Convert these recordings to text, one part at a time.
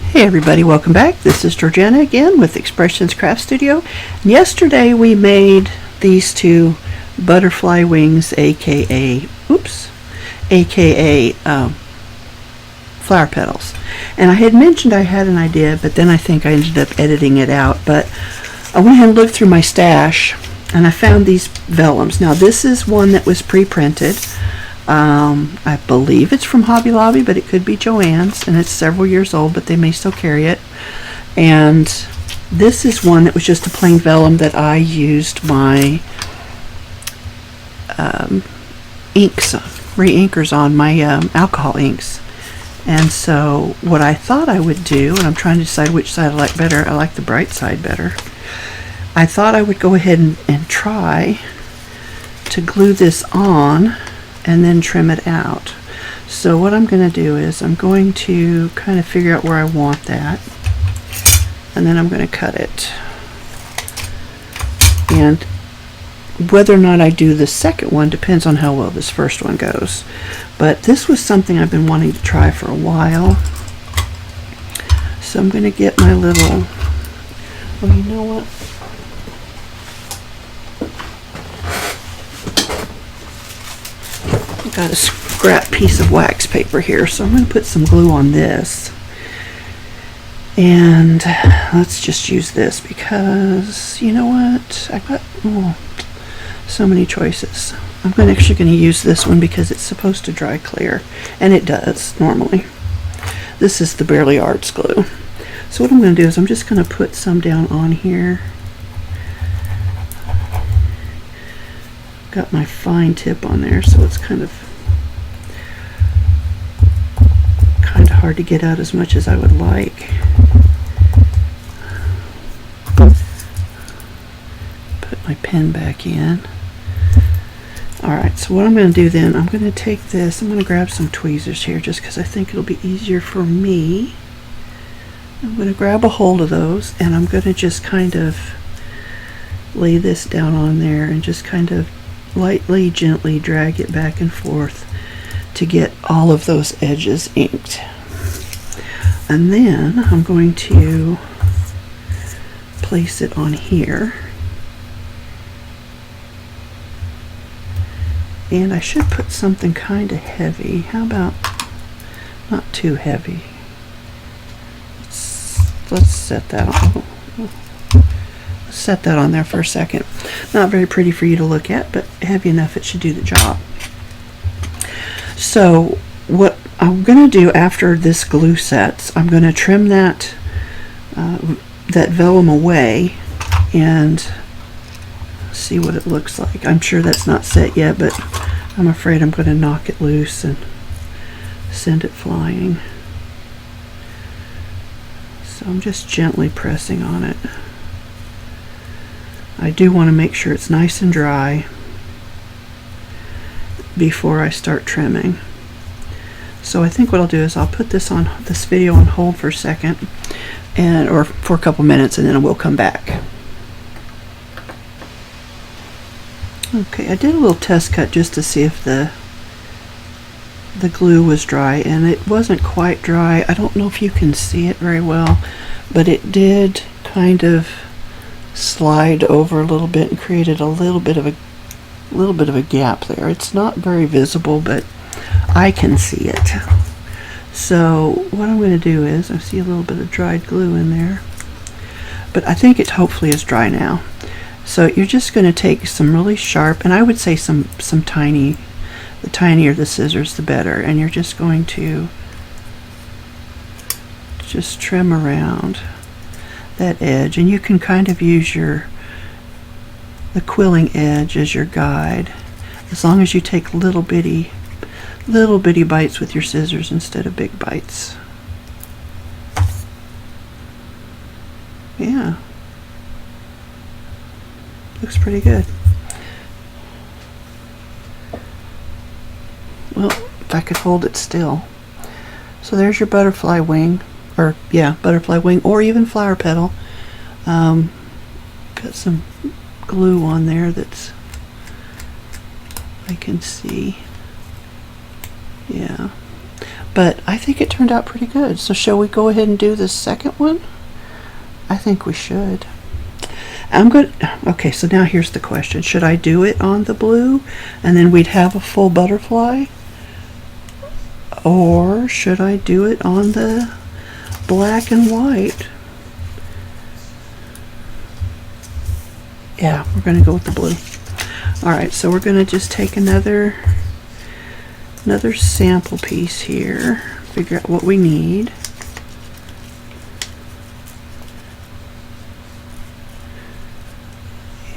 Hey everybody, welcome back. This is Georgiana again with Expressions Craft Studio. Yesterday we made these two butterfly wings, aka flower petals. And I had mentioned I had an idea, but then I think I ended up editing it out. But I went ahead and looked through my stash and I found these vellums. Now this is one that was pre-printed. I believe it's from Hobby Lobby, but it could be Joann's, and it's several years old, but they may still carry it. And this is one that was just a plain vellum that I used my inks, re-inkers on, my alcohol inks. And so what I thought I would do, and I'm trying to decide which side I like better, I like the bright side better. I thought I would go ahead and try to glue this on and then trim it out. So what I'm going to do is I'm going to kind of figure out where I want that, and then I'm going to cut it. And whether or not I do the second one depends on how well this first one goes. But this was something I've been wanting to try for a while. So I'm going to get my little, well, you know what? Got a scrap piece of wax paper here, so I'm going to put some glue on this, and let's just use this because you know what, I've got so many choices. I'm actually going to use this one because it's supposed to dry clear, and it does normally. This is the Barely Arts glue. So what I'm going to do is I'm just going to put some down on here. Got my fine tip on there, so it's kind of hard to get out as much as I would like. Put my pen back in. Alright, so what I'm going to do then, I'm going to take this, I'm going to grab some tweezers here just because I think it'll be easier for me. I'm going to grab a hold of those, and I'm going to just kind of lay this down on there and just kind of lightly, gently drag it back and forth to get all of those edges inked. And then I'm going to place it on here. And I should put something kind of heavy. How about not too heavy? Let's set that on. Set that on there for a second. Not very pretty for you to look at, but heavy enough it should do the job. So what I'm going to do after this glue sets, I'm going to trim that vellum away and see what it looks like. I'm sure that's not set yet, but I'm afraid I'm going to knock it loose and send it flying. So I'm just gently pressing on it. I do want to make sure it's nice and dry before I start trimming. So I think what I'll do is I'll put this video on hold for a second, or for a couple minutes, and then we'll come back. Okay, I did a little test cut just to see if the glue was dry, and it wasn't quite dry. I don't know if you can see it very well, but it did kind of slide over a little bit and created a little bit of a gap there. It's not very visible, but I can see it. So what I'm going to do is, I see a little bit of dried glue in there, but I think it hopefully is dry now. So you're just going to take some really sharp, and I would say some tiny, the tinier the scissors the better, and you're just going to just trim around that edge, and you can kind of use the quilling edge as your guide, as long as you take little bitty bites with your scissors instead of big bites. Yeah, looks pretty good. Well, if I could hold it still. So there's your butterfly wing, or yeah, butterfly wing, or even flower petal. Got some glue on there that's, I can see. Yeah. But I think it turned out pretty good. So shall we go ahead and do the second one? I think we should. Okay, so now here's the question. Should I do it on the blue and then we'd have a full butterfly? Or should I do it on the black and white? Yeah, we're going to go with the blue. Alright, so we're going to just take another sample piece here, figure out what we need.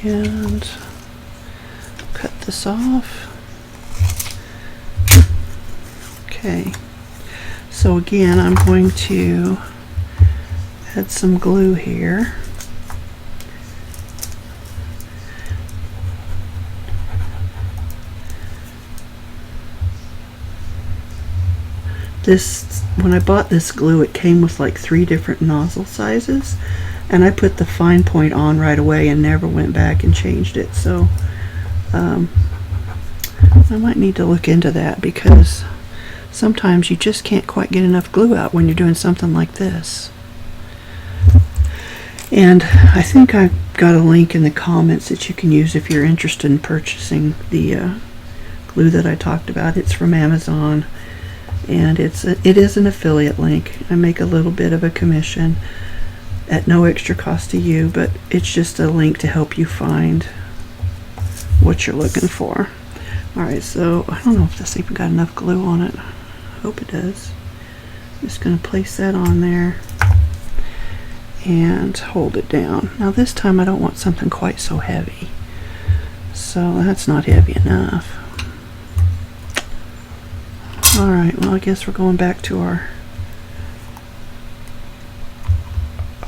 And cut this off. Okay, so again, I'm going to add some glue here. When I bought this glue, it came with like 3 different nozzle sizes, and I put the fine point on right away and never went back and changed it. So I might need to look into that, because sometimes you just can't quite get enough glue out when you're doing something like this. And I think I've got a link in the comments that you can use if you're interested in purchasing the glue that I talked about. It's from Amazon, and it is an affiliate link. I make a little bit of a commission at no extra cost to you, but it's just a link to help you find what you're looking for. Alright, so I don't know if this even got enough glue on it. I hope it does. I'm just going to place that on there and hold it down. Now this time I don't want something quite so heavy, so that's not heavy enough. Alright, well I guess we're going back to our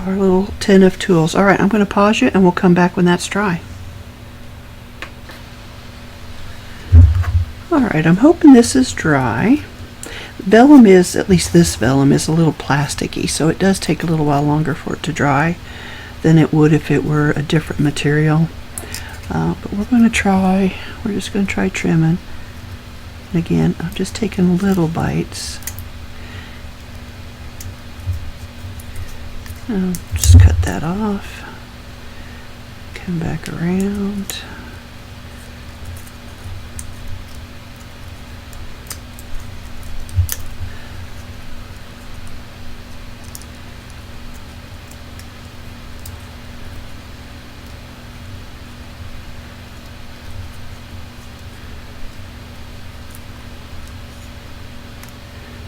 little tin of tools. Alright, I'm going to pause you and we'll come back when that's dry. Alright, I'm hoping this is dry. Vellum is, at least this vellum is a little plasticky, so it does take a little while longer for it to dry than it would if it were a different material. But we're just going to try trimming. And again, I'm just taking little bites. I'll just cut that off. Come back around.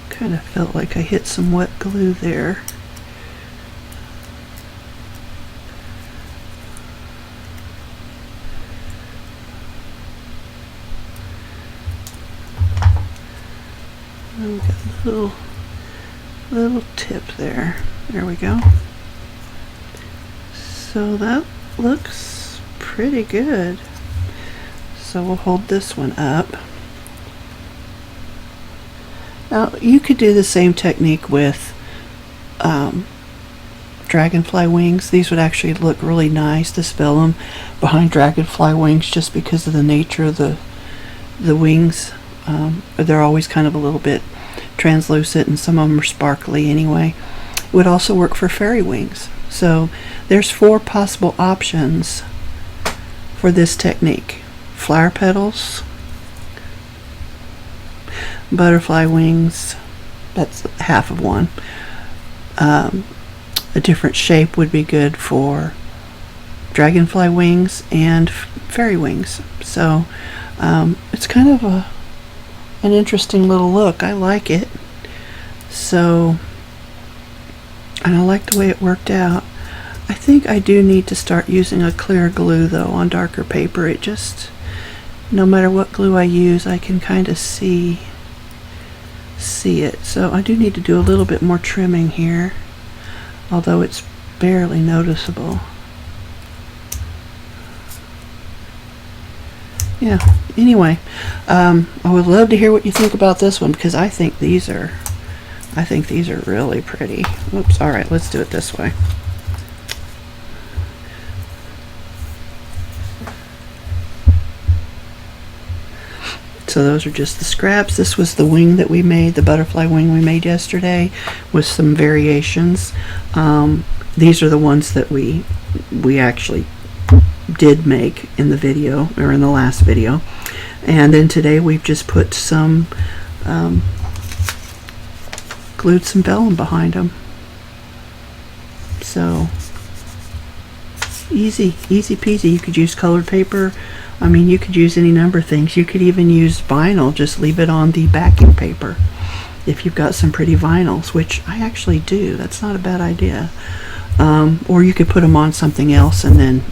Kind of felt like I hit some wet glue there. And we got a little tip there. There we go. So that looks pretty good. So we'll hold this one up. Now you could do the same technique with dragonfly wings. These would actually look really nice, this vellum behind dragonfly wings, just because of the nature of the wings. They're always kind of a little bit translucent, and some of them are sparkly anyway. It would also work for fairy wings. So there's 4 possible options for this technique: flower petals, butterfly wings, that's half of one. A different shape would be good for dragonfly wings and fairy wings. So it's kind of an interesting little look. I like it. So, and I like the way it worked out. I think I do need to start using a clear glue though on darker paper. It just, no matter what glue I use, I can kind of see it. So I do need to do a little bit more trimming here, although it's barely noticeable. Yeah, anyway, I would love to hear what you think about this one, because I think these are really pretty. Oops, alright, let's do it this way. So those are just the scraps. This was the wing that we made, the butterfly wing we made yesterday, with some variations. These are the ones that we actually did make in the video, or in the last video. And then today we've just put some glued some vellum behind them. So easy peasy. You could use colored paper. I mean, you could use any number of things. You could even use vinyl. Just leave it on the backing paper if you've got some pretty vinyls, which I actually do. That's not a bad idea. Or you could put them on something else and then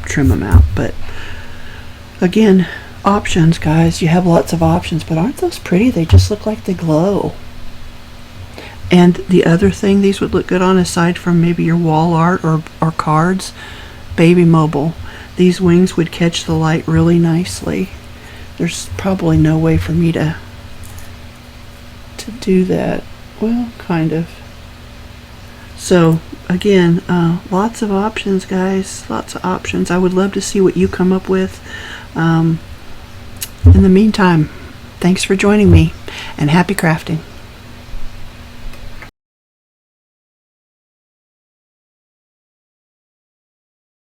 trim them out. But again, options, guys. You have lots of options, but aren't those pretty? They just look like they glow. And the other thing these would look good on, aside from maybe your wall art or cards, baby mobile. These wings would catch the light really nicely. There's probably no way for me to do that. Well, kind of. So again, lots of options, guys. Lots of options. I would love to see what you come up with. In the meantime, thanks for joining me, and happy crafting.